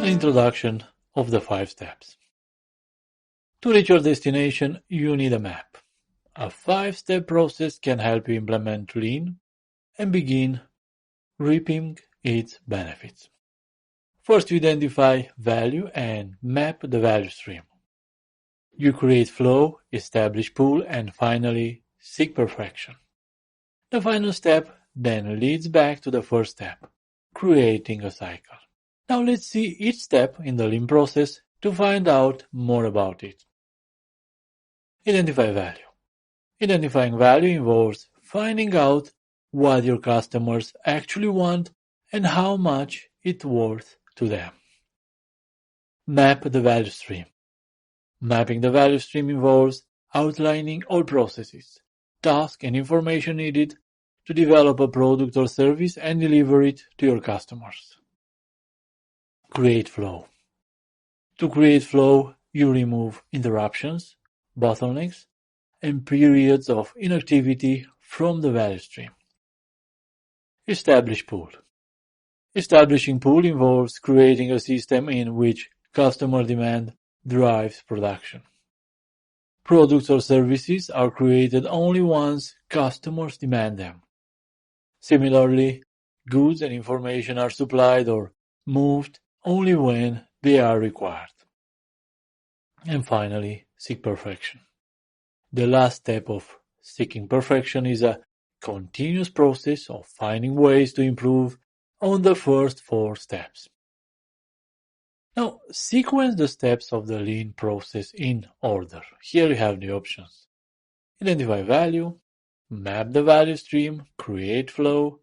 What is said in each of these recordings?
An introduction of the 5 steps. To reach your destination, you need a map. A 5-step process can help you implement Lean and begin reaping its benefits. First, you identify value and map the value stream. You create flow, establish pool, and finally seek perfection. The final step then leads back to the first step, creating a cycle. Now let's see each step in the Lean process to find out more about it. Identify value. Identifying value involves finding out what your customers actually want and how much it's worth to them. Map the value stream. Mapping the value stream involves outlining all processes, tasks, and information needed to develop a product or service and deliver it to your customers. Create flow. To create flow, you remove interruptions, bottlenecks, and periods of inactivity from the value stream. Establish pool. Establishing pool involves creating a system in which customer demand drives production. Products or services are created only once customers demand them. Similarly, goods and information are supplied or moved only when they are required. And finally, seek perfection. The last step of seeking perfection is a continuous process of finding ways to improve on the first 4 steps. Now, sequence the steps of the Lean process in order. Here you have the options. Identify value, map the value stream, create flow,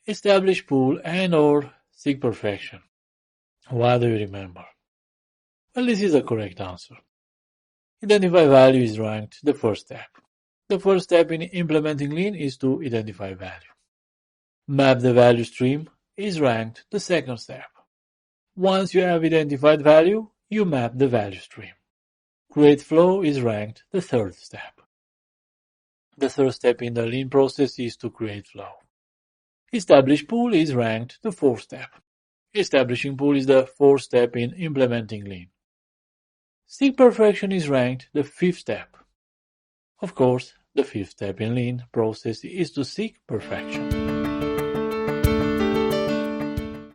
establish pool, and/or seek perfection. What do you remember? Well, this is the correct answer. Identify value is ranked the first step. The first step in implementing Lean is to identify value. Map the value stream is ranked the second step. Once you have identified value, you map the value stream. Create flow is ranked the third step. The third step in the Lean process is to create flow. Establish pool is ranked the fourth step. Establishing pool is the fourth step in implementing Lean. Seek perfection is ranked the fifth step. Of course, the fifth step in Lean process is to seek perfection.